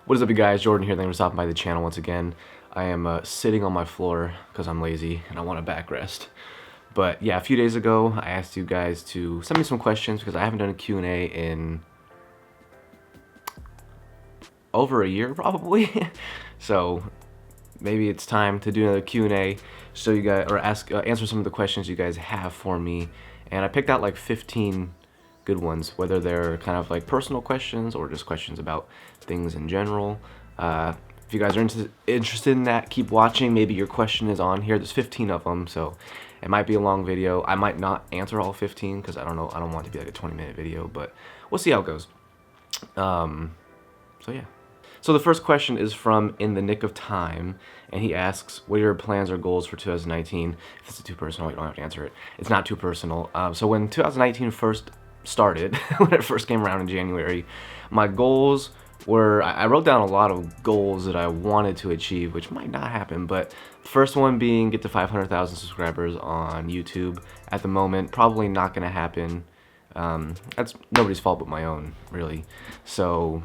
What is up, you guys? Jordan here. Thanks for stopping by the channel once again. I am sitting on my floor because I'm lazy and I want a back rest. But yeah, a few days ago, I asked you guys to send me some questions because I haven't done a Q&A in over a year, probably. So maybe it's time to do another Q&A, so you guys, or answer some of the questions you guys have for me. And I picked out like 15 good ones, whether they're kind of like personal questions or just questions about things in general. If you guys are interested in that, keep watching. Maybe your question is on here. There's 15 of them, so it might be a long video. I might not answer all 15 because I don't know. I don't want it to be like a 20-minute video, but we'll see how it goes. So yeah. So the first question is from In the Nick of Time, and he asks, what are your plans or goals for 2019? If it's too personal, you don't have to answer it. It's not too personal. So when 2019 first started, when it first came around in January, my goals were, I wrote down a lot of goals that I wanted to achieve, which might not happen, but first one being get to 500,000 subscribers on YouTube. At the moment, probably not going to happen. That's nobody's fault but my own, really. So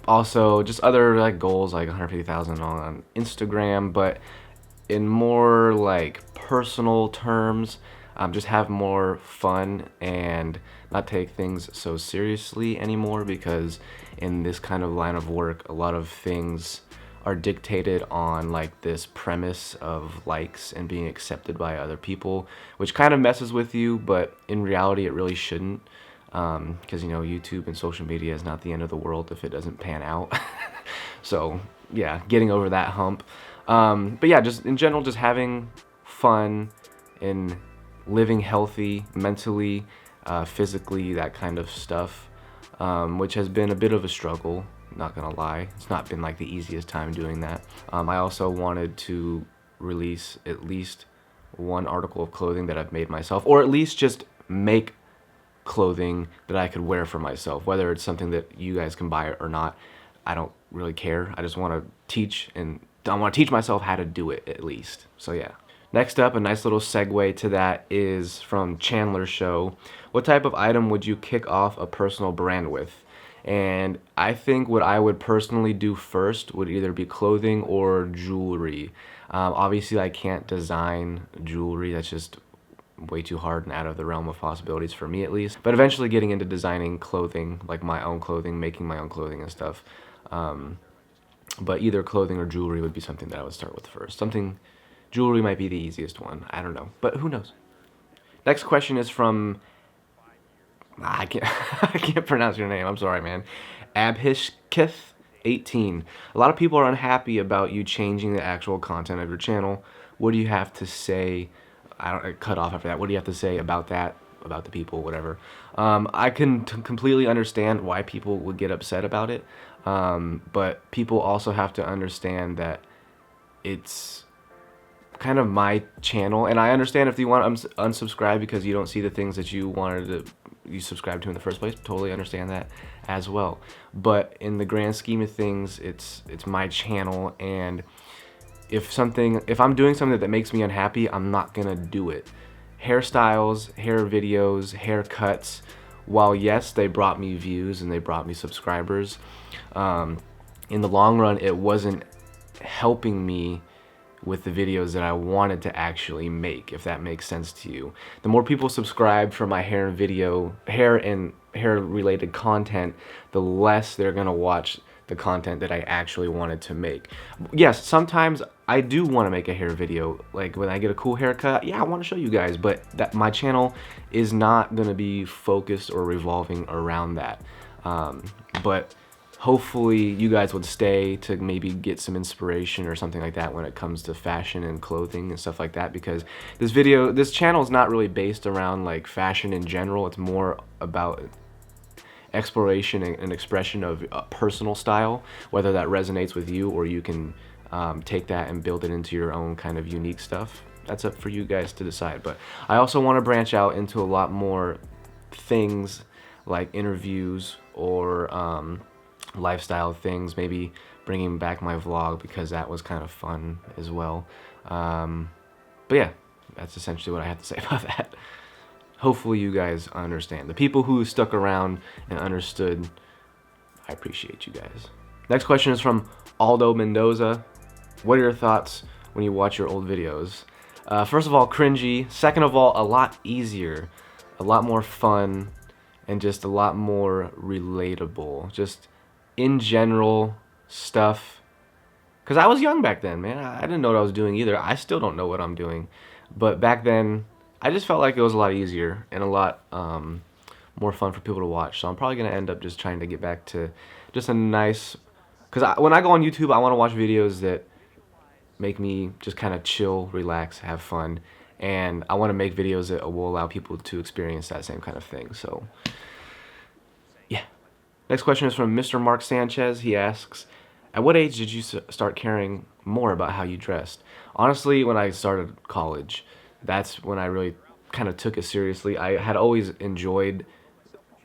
also just other like goals like 150,000 on Instagram, but in more like personal terms, just have more fun and not take things so seriously anymore, because in this kind of line of work, a lot of things are dictated on like this premise of likes and being accepted by other people, which kind of messes with you, but in reality it really shouldn't, because you know, YouTube and social media is not the end of the world if it doesn't pan out. So yeah, getting over that hump. But yeah, just in general, just having fun and living healthy mentally, physically, that kind of stuff, which has been a bit of a struggle, not gonna lie. It's not been like the easiest time doing that. I also wanted to release at least one article of clothing that I've made myself, or at least just make clothing that I could wear for myself, whether it's something that you guys can buy or not. I don't really care. I just want to teach, and I want to teach myself how to do it at least. So yeah. Next up, a nice little segue to that is from Chandler's Show. What type of item would you kick off a personal brand with? And I think what I would personally do first would either be clothing or jewelry. Obviously, I can't design jewelry. That's just way too hard and out of the realm of possibilities for me, at least. But eventually getting into designing clothing, like my own clothing, making my own clothing and stuff. But either clothing or jewelry would be something that I would start with first. Jewelry might be the easiest one. I don't know, but who knows? Next question is from, I can't I can't pronounce your name. I'm sorry, man. Abhishkith 18. A lot of people are unhappy about you changing the actual content of your channel. What do you have to say? I cut off after that. What do you have to say about that? About the people, whatever. I can completely understand why people would get upset about it, but people also have to understand that it's kind of my channel, and I understand if you want to unsubscribe because you don't see the things that you subscribe to in the first place. Totally understand that as well. But in the grand scheme of things, it's my channel, and if I'm doing something that makes me unhappy, I'm not gonna do it. Hairstyles, hair videos, haircuts, while yes, they brought me views and they brought me subscribers, in the long run, it wasn't helping me with the videos that I wanted to actually make, if that makes sense to you. The more people subscribe for my hair and hair related content, the less they're gonna watch the content that I actually wanted to make. Yes, sometimes I do want to make a hair video, like when I get a cool haircut, yeah, I want to show you guys, but that my channel is not gonna be focused or revolving around that. But hopefully you guys would stay to maybe get some inspiration or something like that when it comes to fashion and clothing and stuff like that, because this channel is not really based around like fashion in general. It's more about exploration and expression of personal style, whether that resonates with you or you can take that and build it into your own kind of unique stuff. That's up for you guys to decide. But I also want to branch out into a lot more things like interviews or lifestyle things, maybe bringing back my vlog because that was kind of fun as well. But yeah, that's essentially what I have to say about that. Hopefully you guys understand. The people who stuck around and understood, I appreciate you guys. Next question is from Aldo Mendoza. What are your thoughts when you watch your old videos? First of all, cringy. Second of all, a lot easier, a lot more fun, and just a lot more relatable. Just in general stuff. Because I was young back then, man. I didn't know what I was doing either. I still don't know what I'm doing. But back then, I just felt like it was a lot easier and a lot more fun for people to watch. So I'm probably going to end up just trying to get back to just a nice... Because when I go on YouTube, I want to watch videos that make me just kind of chill, relax, have fun. And I want to make videos that will allow people to experience that same kind of thing. So, yeah. Next question is from Mr. Mark Sanchez. He asks, at what age did you start caring more about how you dressed? Honestly, when I started college, that's when I really kind of took it seriously. I had always enjoyed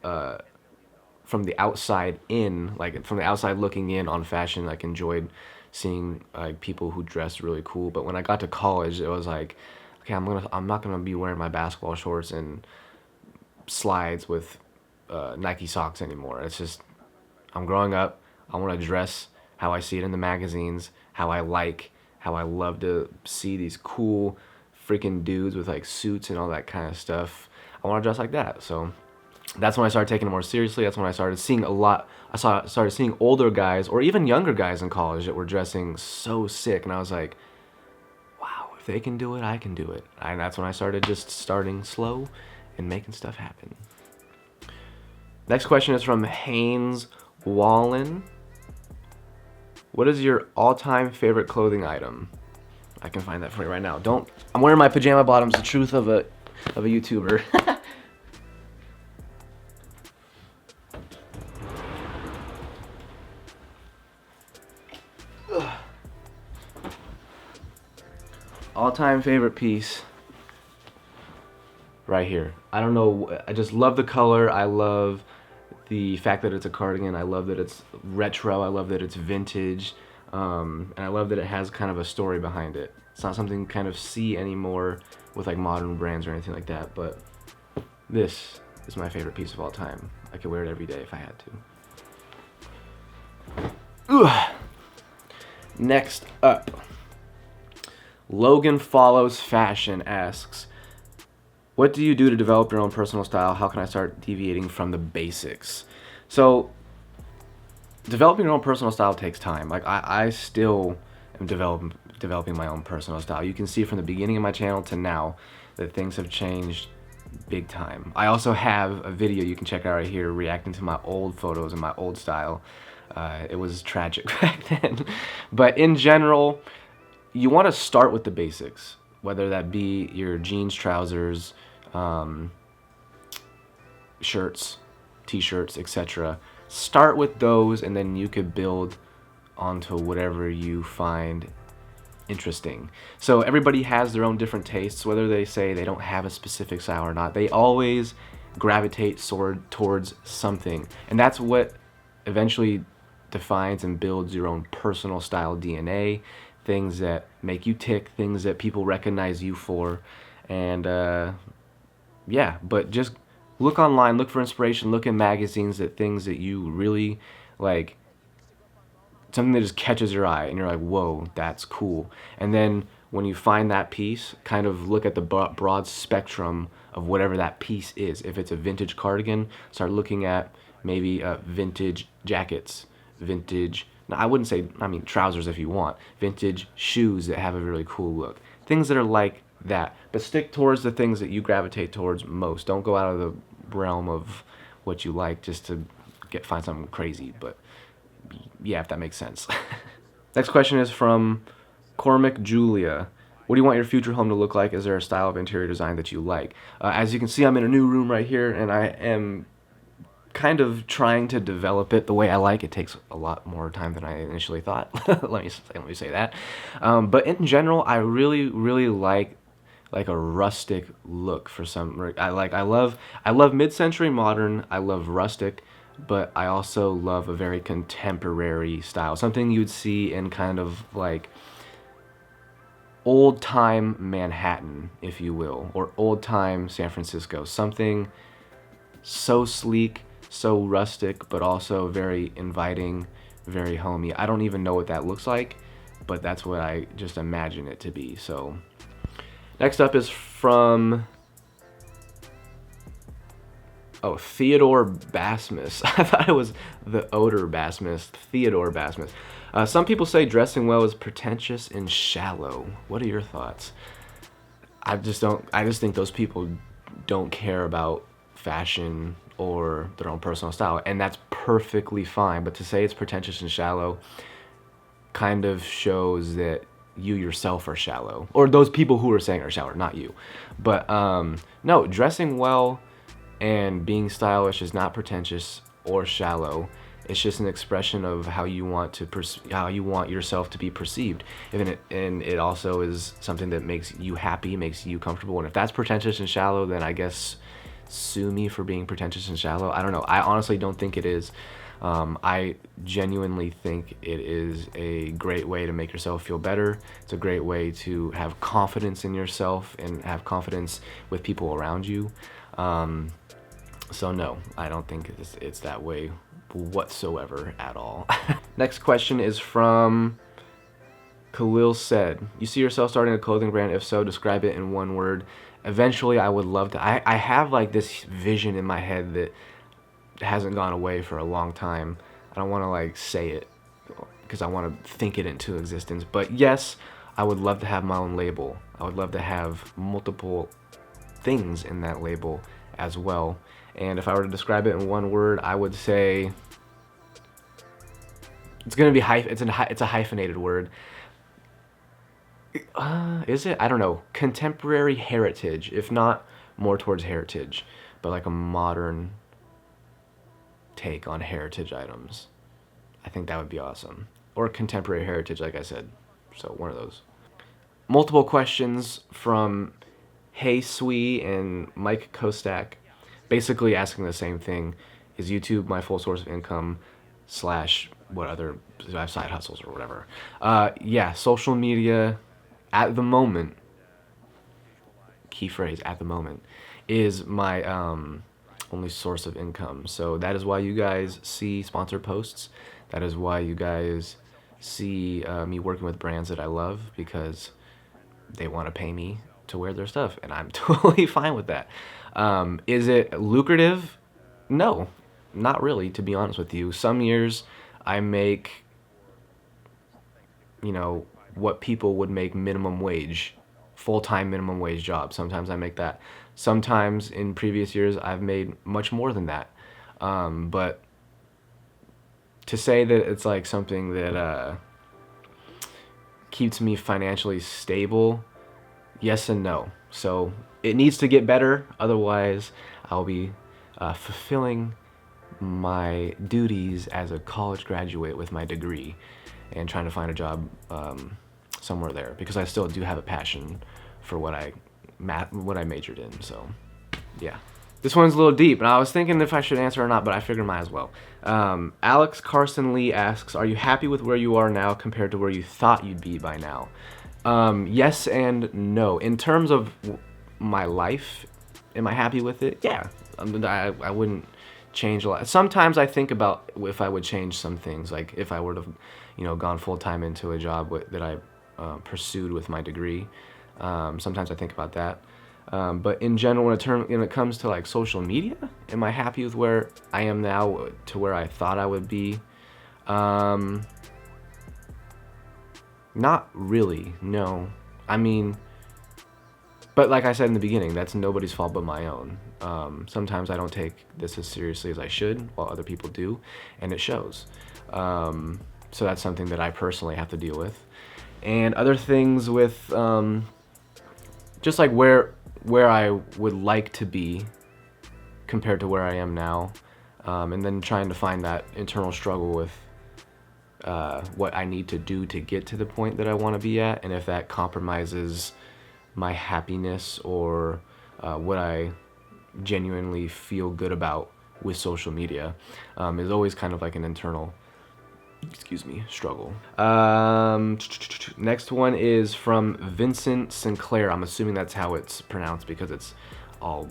from the outside in, like from the outside looking in on fashion, like enjoyed seeing like people who dressed really cool. But when I got to college, it was like, okay, I'm not gonna be wearing my basketball shorts and slides with Nike socks anymore. It's just, I'm growing up. I want to dress how I see it in the magazines, how I love to see these cool freaking dudes with like suits and all that kind of stuff. I want to dress like that. So that's when I started taking it more seriously. That's when I started seeing started seeing older guys or even younger guys in college that were dressing so sick, and I was like, wow, if they can do it, I can do it. And that's when I started just starting slow and making stuff happen. Next question is from Haynes Wallen. What is your all-time favorite clothing item? I can find that for you right now. I'm wearing my pajama bottoms, the truth of a YouTuber. All-time favorite piece right here. I don't know, I just love the color. I love the fact that it's a cardigan. I love that it's retro. I love that it's vintage. And I love that it has kind of a story behind it. It's not something you kind of see anymore with like modern brands or anything like that, but this is my favorite piece of all time. I could wear it every day if I had to. Ugh. Next up, Logan Follows Fashion asks, what do you do to develop your own personal style? How can I start deviating from the basics? So, developing your own personal style takes time. Like, I still am developing my own personal style. You can see from the beginning of my channel to now that things have changed big time. I also have a video you can check out right here reacting to my old photos and my old style. It was tragic back then. But in general, you want to start with the basics, whether that be your jeans, trousers, shirts, t-shirts, etc. Start with those, and then you could build onto whatever you find interesting. So everybody has their own different tastes, whether they say they don't have a specific style or not. They always gravitate towards something, and that's what eventually defines and builds your own personal style DNA. Things that make you tick, things that people recognize you for. And yeah, but just look online, look for inspiration, look in magazines at things that you really like, something that just catches your eye and you're like, whoa, that's cool. And then when you find that piece, kind of look at the broad spectrum of whatever that piece is. If it's a vintage cardigan, start looking at maybe vintage jackets, vintage, I wouldn't say, I mean, trousers if you want, vintage shoes that have a really cool look. Things that are like that. But stick towards the things that you gravitate towards most. Don't go out of the realm of what you like just to find something crazy. But yeah, if that makes sense. Next question is from Cormac Julia. What do you want your future home to look like? Is there a style of interior design that you like? As you can see, I'm in a new room right here, and I am kind of trying to develop it the way I like. It takes a lot more time than I initially thought. let me say that. But in general, I really like a rustic look for some. I love mid-century modern. I love rustic, but I also love a very contemporary style. Something you'd see in kind of like old-time Manhattan, if you will, or old-time San Francisco. Something so sleek, so rustic, but also very inviting, very homey. I don't even know what that looks like, but that's what I just imagine it to be. So next up is from Theodore Basmus. I thought it was the odor Basmus. Theodore Basmus. Some people say dressing well is pretentious and shallow. What are your thoughts? I just think those people don't care about fashion or their own personal style, and that's perfectly fine. But to say it's pretentious and shallow kind of shows that you yourself are shallow, or those people who are saying are shallow, not you. But no, dressing well and being stylish is not pretentious or shallow. It's just an expression of how you want to how you want yourself to be perceived, and it also is something that makes you happy, makes you comfortable. And if that's pretentious and shallow, then I guess sue me for being pretentious and shallow. I don't know. I honestly don't think it is. I genuinely think it is a great way to make yourself feel better. It's a great way to have confidence in yourself and have confidence with people around you. So no, I don't think it's that way whatsoever at all. Next question is from Khalil said, you see yourself starting a clothing brand? If so, describe it in one word. Eventually, I would love to. I have like this vision in my head that hasn't gone away for a long time. I don't want to like say it because I want to think it into existence. But yes, I would love to have my own label. I would love to have multiple things in that label as well. And if I were to describe it in one word, I would say it's gonna be it's a hyphenated word. Is it? I don't know. Contemporary heritage, if not more towards heritage, but like a modern take on heritage items. I think that would be awesome. Or contemporary heritage, like I said. So one of those. Multiple questions from Hey Swee and Mike Kostak, basically asking the same thing. Is YouTube my full source of income / what other, do I have side hustles or whatever? Yeah, social media at the moment, key phrase, at the moment, is my only source of income. So that is why you guys see sponsored posts. That is why you guys see me working with brands that I love, because they want to pay me to wear their stuff, and I'm totally fine with that. Is it lucrative? No, not really, to be honest with you. Some years I make, you know, what people would make minimum wage, full-time minimum wage job. Sometimes I make that. Sometimes in previous years I've made much more than that. But to say that it's like something that keeps me financially stable, yes and no. So it needs to get better, otherwise I'll be fulfilling my duties as a college graduate with my degree and trying to find a job somewhere there, because I still do have a passion for what I majored in. So yeah, this one's a little deep, and I was thinking if I should answer or not, but I figured might as well. Alex Carson Lee asks, are you happy with where you are now compared to where you thought you'd be by now? Yes and no. In terms of my life, am I happy with it? Yeah. I wouldn't change a lot. Sometimes I think about if I would change some things, like if I would have, you know, gone full-time into a job that I pursued with my degree. Sometimes I think about that. But in general, when it comes to like social media, am I happy with where I am now to where I thought I would be? Not really, no. I mean, but like I said in the beginning, that's nobody's fault but my own. Sometimes I don't take this as seriously as I should, while other people do, and it shows. So that's something that I personally have to deal with. And other things with just like where I would like to be compared to where I am now, and then trying to find that internal struggle with what I need to do to get to the point that I want to be at, and if that compromises my happiness or what I genuinely feel good about with social media, is always kind of like an internal, struggle. Next one is from Vincent Sinclair. I'm assuming that's how it's pronounced because it's all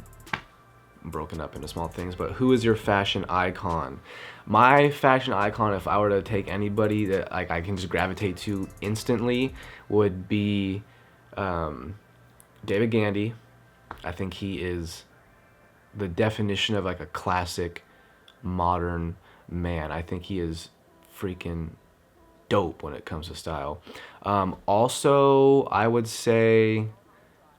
broken up into small things. But who is your fashion icon? My fashion icon, if I were to take anybody that like I can just gravitate to instantly, would be David Gandy. I think he is the definition of like a classic modern man. I think he is freaking dope when it comes to style. Also, I would say,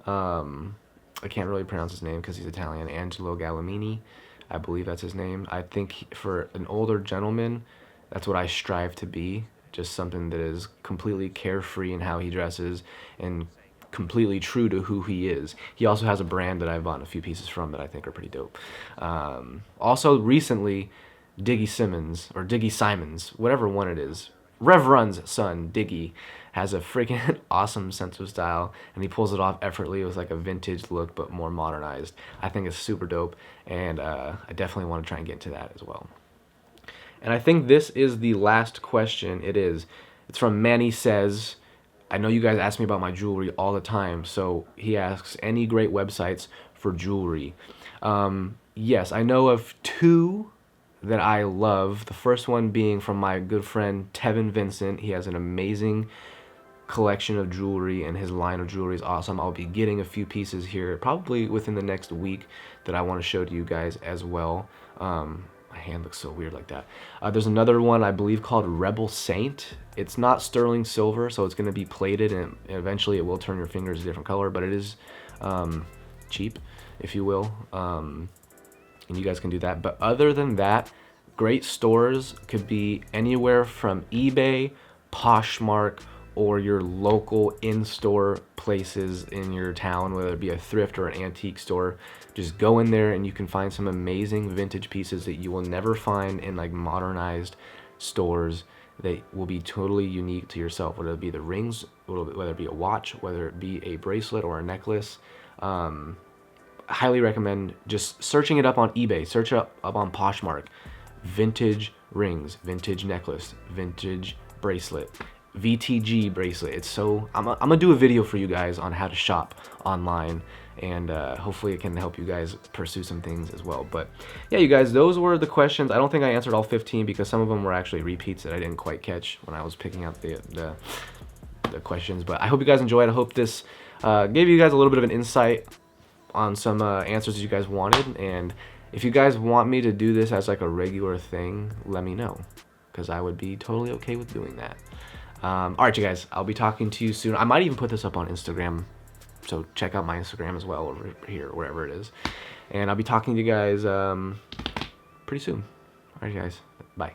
I can't really pronounce his name because he's Italian, Angelo Gallimini. I believe that's his name. I think for an older gentleman, that's what I strive to be. Just something that is completely carefree in how he dresses and completely true to who he is. He also has a brand that I've bought a few pieces from that I think are pretty dope. Also, recently, Diggy Simons, whatever one it is, Rev Run's son, Diggy, has a freaking awesome sense of style, and he pulls it off effortlessly with like a vintage look, but more modernized. I think it's super dope, and I definitely want to try and get into that as well. And I think this is the last question. It's from Manny Says, I know you guys ask me about my jewelry all the time, so he asks, any great websites for jewelry? Yes, I know of two that I love. The first one being from my good friend Tevin Vincent. He has an amazing collection of jewelry, and his line of jewelry is awesome. I'll be getting a few pieces here probably within the next week that I want to show to you guys as well. My hand looks so weird like that. There's another one I believe called Rebel Saint. It's not sterling silver, so it's going to be plated, and eventually it will turn your fingers a different color, but it is cheap, if you will. And you guys can do that. But other than that, great stores could be anywhere from eBay, Poshmark, or your local in-store places in your town, whether it be a thrift or an antique store. Just go in there and you can find some amazing vintage pieces that you will never find in like modernized stores that will be totally unique to yourself, whether it be the rings, whether it be a watch, whether it be a bracelet or a necklace. Highly recommend just searching it up on eBay, search it up on Poshmark. Vintage rings, vintage necklace, vintage bracelet, VTG bracelet. It's so I'm gonna do a video for you guys on how to shop online, and hopefully it can help you guys pursue some things as well. But yeah, you guys, those were the questions. I don't think I answered all 15 because some of them were actually repeats that I didn't quite catch when I was picking out the questions. But I hope you guys enjoyed. I hope this gave you guys a little bit of an insight on some answers you guys wanted. And if you guys want me to do this as like a regular thing, let me know, because I would be totally okay with doing that. All right, you guys, I'll be talking to you soon. I might even put this up on Instagram, so check out my Instagram as well over here, wherever it is. And I'll be talking to you guys pretty soon. All right, you guys, bye.